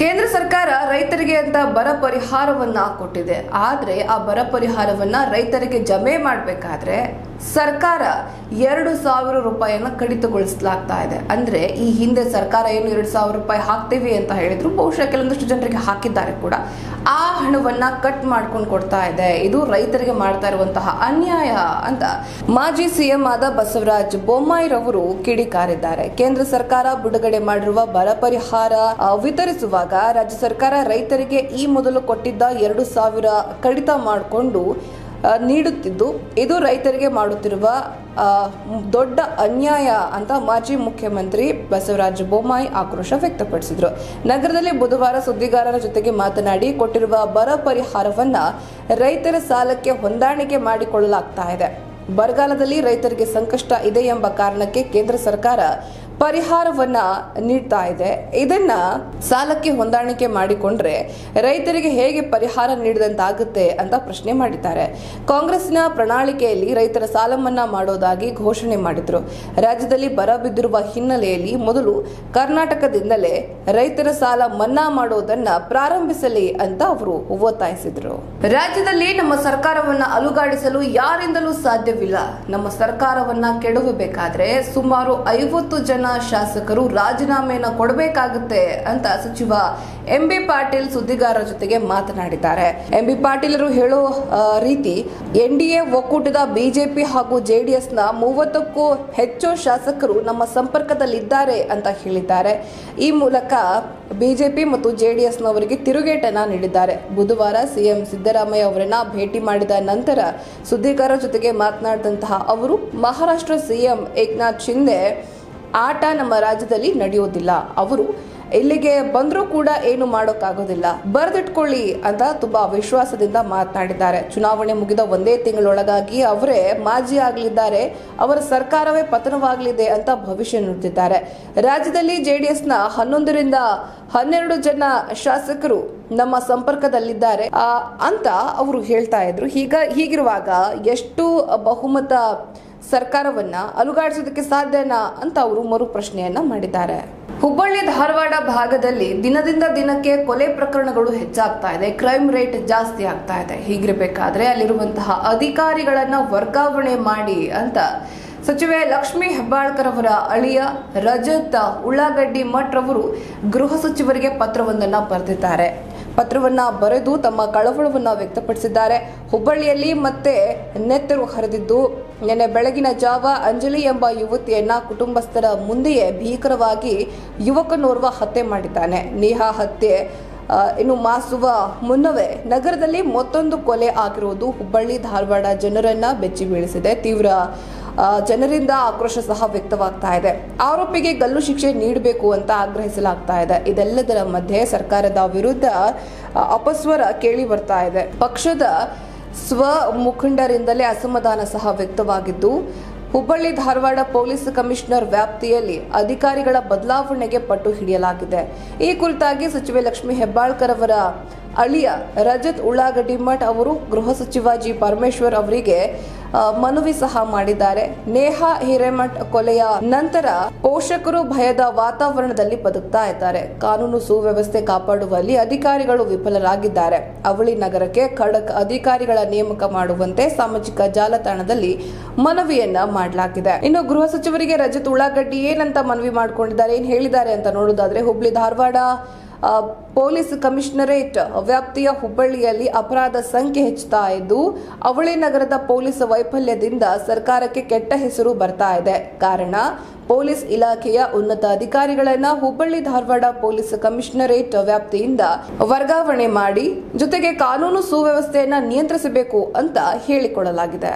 ಕೇಂದ್ರ ಸರ್ಕಾರ ರೈತರಿಗೆ ಅಂತ ಬರ ಪರಿಹಾರವನ್ನ ಕೊಟ್ಟಿದೆ. ಆದ್ರೆ ಆ ಬರ ಪರಿಹಾರವನ್ನ ರೈತರಿಗೆ ಜಮೆ ಮಾಡಬೇಕಾದ್ರೆ ಸರ್ಕಾರ 2,000 ರೂಪಾಯಿಯನ್ನ ಕಡಿತಗೊಳಿಸಲಾಗ್ತಾ ಇದೆ. ಅಂದ್ರೆ ಈ ಹಿಂದೆ ಸರ್ಕಾರ ಏನು 2,000 ರೂಪಾಯಿ ಹಾಕ್ತೀವಿ ಅಂತ ಹೇಳಿದ್ರು, ಬಹುಶಃ ಕೆಲವೊಂದಷ್ಟು ಜನರಿಗೆ ಹಾಕಿದ್ದಾರೆ ಕೂಡ. ಆ ಹಣವನ್ನ ಕಟ್ ಮಾಡ್ಕೊಂಡು ಕೊಡ್ತಾ ಇದೆ. ಇದು ರೈತರಿಗೆ ಮಾಡ್ತಾ ಇರುವಂತಹ ಅನ್ಯಾಯ ಅಂತ ಮಾಜಿ ಸಿಎಂ ಆದ ಬಸವರಾಜ ಬೊಮ್ಮಾಯಿರವರು ಕಿಡಿಕಾರಿದ್ದಾರೆ. ಕೇಂದ್ರ ಸರ್ಕಾರ ಬಿಡುಗಡೆ ಮಾಡಿರುವ ಬರ ಪರಿಹಾರ ವಿತರಿಸುವಾಗ ರಾಜ್ಯ ಸರ್ಕಾರ ರೈತರಿಗೆ ಈ ಮೊದಲು ಕೊಟ್ಟಿದ್ದ 2,000 ಕಡಿತ ಮಾಡಿಕೊಂಡು ನೀಡುತ್ತಿದ್ದು, ಇದು ರೈತರಿಗೆ ಮಾಡುತ್ತಿರುವ ದೊಡ್ಡ ಅನ್ಯಾಯ ಅಂತ ಮಾಜಿ ಮುಖ್ಯಮಂತ್ರಿ ಬಸವರಾಜ ಬೊಮ್ಮಾಯಿ ಆಕ್ರೋಶ ವ್ಯಕ್ತಪಡಿಸಿದರು. ನಗರದಲ್ಲಿ ಬುಧವಾರ ಸುದ್ದಿಗಾರರ ಜೊತೆಗೆ ಮಾತನಾಡಿ, ಕೊಟ್ಟಿರುವ ಬರ ಪರಿಹಾರವನ್ನ ರೈತರ ಸಾಲಕ್ಕೆ ಹೊಂದಾಣಿಕೆ ಮಾಡಿಕೊಳ್ಳಲಾಗ್ತಾ ಇದೆ. ಬರಗಾಲದಲ್ಲಿ ರೈತರಿಗೆ ಸಂಕಷ್ಟ ಇದೆ ಎಂಬ ಕಾರಣಕ್ಕೆ ಕೇಂದ್ರ ಸರ್ಕಾರ ಪರಿಹಾರವನ್ನ ನೀಡ್ತಾ ಇದೆ. ಇದನ್ನ ಸಾಲಕ್ಕೆ ಹೊಂದಾಣಿಕೆ ಮಾಡಿಕೊಂಡ್ರೆ ರೈತರಿಗೆ ಹೇಗೆ ಪರಿಹಾರ ನೀಡಿದಂತಾಗುತ್ತೆ ಅಂತ ಪ್ರಶ್ನೆ ಮಾಡಿದ್ದಾರೆ. ಕಾಂಗ್ರೆಸ್ನ ಪ್ರಣಾಳಿಕೆಯಲ್ಲಿ ರೈತರ ಸಾಲ ಮನ್ನಾ ಮಾಡೋದಾಗಿ ಘೋಷಣೆ ಮಾಡಿದ್ರು. ರಾಜ್ಯದಲ್ಲಿ ಬರ ಬಿದ್ದಿರುವ ಹಿನ್ನೆಲೆಯಲ್ಲಿ ಮೊದಲು ಕರ್ನಾಟಕದಿಂದಲೇ ರೈತರ ಸಾಲ ಮನ್ನಾ ಮಾಡೋದನ್ನ ಪ್ರಾರಂಭಿಸಲಿ ಅಂತ ಅವರು ಒತ್ತಾಯಿಸಿದ್ರು. ರಾಜ್ಯದಲ್ಲಿ ನಮ್ಮ ಸರ್ಕಾರವನ್ನ ಅಲುಗಾಡಿಸಲು ಯಾರಿಂದಲೂ ಸಾಧ್ಯವಿಲ್ಲ. ನಮ್ಮ ಸರ್ಕಾರವನ್ನ ಕೆಡವಬೇಕಾದ್ರೆ ಸುಮಾರು 50 ಜನ ಶಾಸಕರು ರಾಜೀನಾಮೆಯನ್ನು ಕೊಡಬೇಕಾಗುತ್ತೆ ಅಂತ ಸಚಿವ ಎಂಬಿ ಪಾಟೀಲ್ ಸುದ್ದಿಗಾರರ ಜೊತೆಗೆ ಮಾತನಾಡಿದ್ದಾರೆ. ಎಂಬಿ ಪಾಟೀಲರು ಹೇಳೋ ರೀತಿ, ಎನ್ಡಿಎ ಒಕ್ಕೂಟದ ಬಿಜೆಪಿ ಹಾಗೂ ಜೆಡಿಎಸ್ನ 30ಕ್ಕೂ ಹೆಚ್ಚು ಶಾಸಕರು ನಮ್ಮ ಸಂಪರ್ಕದಲ್ಲಿದ್ದಾರೆ ಅಂತ ಹೇಳಿದ್ದಾರೆ. ಈ ಮೂಲಕ ಬಿಜೆಪಿ ಮತ್ತು ಜೆಡಿಎಸ್ನವರಿಗೆ ತಿರುಗೇಟನ್ನ ನೀಡಿದ್ದಾರೆ. ಬುಧವಾರ ಸಿಎಂ ಸಿದ್ದರಾಮಯ್ಯ ಅವರನ್ನ ಭೇಟಿ ಮಾಡಿದ ನಂತರ ಸುದ್ದಿಗಾರರ ಜೊತೆಗೆ ಮಾತನಾಡಿದಂತಹ ಅವರು, ಮಹಾರಾಷ್ಟ್ರ ಸಿಎಂ ಏಕನಾಥ್ ಶಿಂದೆ ಆಟ ನಮ್ಮ ರಾಜ್ಯದಲ್ಲಿ ನಡೆಯೋದಿಲ್ಲ. ಅವರು ಇಲ್ಲಿಗೆ ಬಂದರೂ ಕೂಡ ಏನು ಮಾಡೋಕ್ಕಾಗೋದಿಲ್ಲ, ಬರೆದಿಟ್ಕೊಳ್ಳಿ ಅಂತ ತುಂಬಾ ವಿಶ್ವಾಸದಿಂದ ಮಾತನಾಡಿದ್ದಾರೆ. ಚುನಾವಣೆ ಮುಗಿದ ಒಂದೇ ತಿಂಗಳೊಳಗಾಗಿ ಅವರೇ ಮಾಜಿ ಆಗಲಿದ್ದಾರೆ, ಅವರ ಸರ್ಕಾರವೇ ಪತನವಾಗಲಿದೆ ಅಂತ ಭವಿಷ್ಯ ನುಡಿದಿದ್ದಾರೆ. ರಾಜ್ಯದಲ್ಲಿ ಜೆಡಿಎಸ್ನ 11 ರಿಂದ 12 ಜನ ಶಾಸಕರು ನಮ್ಮ ಸಂಪರ್ಕದಲ್ಲಿದ್ದಾರೆ ಅಂತ ಅವರು ಹೇಳ್ತಾ ಇದ್ರು. ಹೀಗಿರುವಾಗ ಎಷ್ಟು ಬಹುಮತ ಸರ್ಕಾರವನ್ನ ಅಲುಗಾಡಿಸೋದಕ್ಕೆ ಸಾಧ್ಯನಾ ಅಂತ ಅವರು ಮರು ಪ್ರಶ್ನೆಯನ್ನ ಮಾಡಿದ್ದಾರೆ. ಹುಬ್ಬಳ್ಳಿ ಧಾರವಾಡ ಭಾಗದಲ್ಲಿ ದಿನದಿಂದ ದಿನಕ್ಕೆ ಕೊಲೆ ಪ್ರಕರಣಗಳು ಹೆಚ್ಚಾಗ್ತಾ ಇದೆ, ಕ್ರೈಮ್ ರೇಟ್ ಜಾಸ್ತಿ ಆಗ್ತಾ ಇದೆ. ಹೀಗಿರಬೇಕಾದ್ರೆ ಅಲ್ಲಿರುವಂತಹ ಅಧಿಕಾರಿಗಳನ್ನ ವರ್ಗಾವಣೆ ಮಾಡಿ ಅಂತ ಸಚಿವೆ ಲಕ್ಷ್ಮೀ ಹೆಬ್ಬಾಳ್ಕರ್ ಅವರ ಅಳಿಯ ರಜತ್ ಉಳ್ಳಾಗಡ್ಡಿ ಮಠ್ ರವರು ಗೃಹ ಸಚಿವರಿಗೆ ಪತ್ರವೊಂದನ್ನು ಬರೆದಿದ್ದಾರೆ. ಪತ್ರವನ್ನ ಬರೆದು ತಮ್ಮ ಕಳವಳವನ್ನ ವ್ಯಕ್ತಪಡಿಸಿದ್ದಾರೆ. ಹುಬ್ಬಳ್ಳಿಯಲ್ಲಿ ಮತ್ತೆ ನೆತ್ತರು ಹರಿದಿದ್ದು, ನಿನ್ನೆ ಬೆಳಗಿನ ಜಾವ ಅಂಜಲಿ ಎಂಬ ಯುವತಿಯನ್ನ ಕುಟುಂಬಸ್ಥರ ಮುಂದೆಯೇ ಭೀಕರವಾಗಿ ಯುವಕನೋರ್ವ ಹತ್ಯೆ ಮಾಡಿದ್ದಾನೆ. ನೇಹಾ ಹತ್ಯೆ ಇನ್ನು ಮಾಸುವ ಮುನ್ನವೇ ನಗರದಲ್ಲಿ ಮತ್ತೊಂದು ಕೊಲೆ ಆಗಿರುವುದು ಹುಬ್ಬಳ್ಳಿ ಧಾರವಾಡ ಜನರನ್ನ ಬೆಚ್ಚಿ ಬೀಳಿಸಿದೆ. ತೀವ್ರ ಜನರಿಂದ ಆಕ್ರೋಶ ಸಹ ವ್ಯಕ್ತವಾಗ್ತಾ ಇದೆ. ಆರೋಪಿಗೆ ಗಲ್ಲು ಶಿಕ್ಷೆ ನೀಡಬೇಕು ಅಂತ ಆಗ್ರಹಿಸಲಾಗ್ತಾ ಇದೆ. ಇದೆಲ್ಲದರ ಮಧ್ಯೆ ಸರ್ಕಾರದ ವಿರುದ್ಧ ಅಪಸ್ವರ ಕೇಳಿ ಬರ್ತಾ ಇದೆ. ಪಕ್ಷದ ಸ್ವ ಮುಖಂಡರಿಂದಲೇ ಅಸಮಾಧಾನ ಸಹ ವ್ಯಕ್ತವಾಗಿದ್ದು, ಹುಬ್ಬಳ್ಳಿ ಧಾರವಾಡ ಪೊಲೀಸ್ ಕಮಿಷನರ್ ವ್ಯಾಪ್ತಿಯಲ್ಲಿ ಅಧಿಕಾರಿಗಳ ಬದಲಾವಣೆಗೆ ಪಟ್ಟು ಹಿಡಿಯಲಾಗಿದೆ. ಈ ಕುರಿತಾಗಿ ಸಚಿವೆ ಲಕ್ಷ್ಮೀ ಹೆಬ್ಬಾಳ್ಕರ್ ಅವರ ಅಳಿಯ ರಜತ್ ಉಳ್ಳಾಗಡ್ಡಿ ಮಠ್ ಅವರು ಗೃಹ ಸಚಿವ ಜಿ ಪರಮೇಶ್ವರ್ ಅವರಿಗೆ ಮನವಿ ಸಹ ಮಾಡಿದ್ದಾರೆ. ನೇಹಾ ಹಿರೇಮಠ್ ಕೊಲೆಯ ನಂತರ ಪೋಷಕರು ಭಯದ ವಾತಾವರಣದಲ್ಲಿ ಬದುಕ್ತಾ ಇದ್ದಾರೆ. ಕಾನೂನು ಸುವ್ಯವಸ್ಥೆ ಕಾಪಾಡುವಲ್ಲಿ ಅಧಿಕಾರಿಗಳು ವಿಫಲರಾಗಿದ್ದಾರೆ. ಅವಳಿ ನಗರಕ್ಕೆ ಖಡಕ್ ಅಧಿಕಾರಿಗಳ ನೇಮಕ ಮಾಡುವಂತೆ ಸಾಮಾಜಿಕ ಜಾಲತಾಣದಲ್ಲಿ ಮನವಿಯನ್ನ ಮಾಡಲಾಗಿದೆ. ಇನ್ನು ಗೃಹ ಸಚಿವರಿಗೆ ರಜತ್ ಉಳ್ಳಾಗಡ್ಡಿ ಏನಂತ ಮನವಿ ಮಾಡಿಕೊಂಡಿದ್ದಾರೆ, ಏನ್ ಹೇಳಿದ್ದಾರೆ ಅಂತ ನೋಡೋದಾದ್ರೆ, ಹುಬ್ಬಳ್ಳಿ ಧಾರವಾಡ ಪೊಲೀಸ್ ಕಮಿಷನರೇಟ್ ವ್ಯಾಪ್ತಿಯ ಹುಬ್ಬಳ್ಳಿಯಲ್ಲಿ ಅಪರಾಧ ಸಂಖ್ಯೆ ಹೆಚ್ಚುತ್ತಾ ಇದ್ದು, ಅವಳಿ ನಗರದ ಪೊಲೀಸ್ ವೈಫಲ್ಯದಿಂದ ಸರ್ಕಾರಕ್ಕೆ ಕೆಟ್ಟ ಹೆಸರು ಬರ್ತಾ ಇದೆ. ಕಾರಣ, ಪೊಲೀಸ್ ಇಲಾಖೆಯ ಉನ್ನತ ಅಧಿಕಾರಿಗಳನ್ನ ಹುಬ್ಬಳ್ಳಿ ಧಾರವಾಡ ಪೊಲೀಸ್ ಕಮಿಷನರೇಟ್ ವ್ಯಾಪ್ತಿಯಿಂದ ವರ್ಗಾವಣೆ ಮಾಡಿ ಜೊತೆಗೆ ಕಾನೂನು ಸುವ್ಯವಸ್ಥೆಯನ್ನ ನಿಯಂತ್ರಿಸಬೇಕು ಅಂತ ಹೇಳಿಕೊಳ್ಳಲಾಗಿದೆ.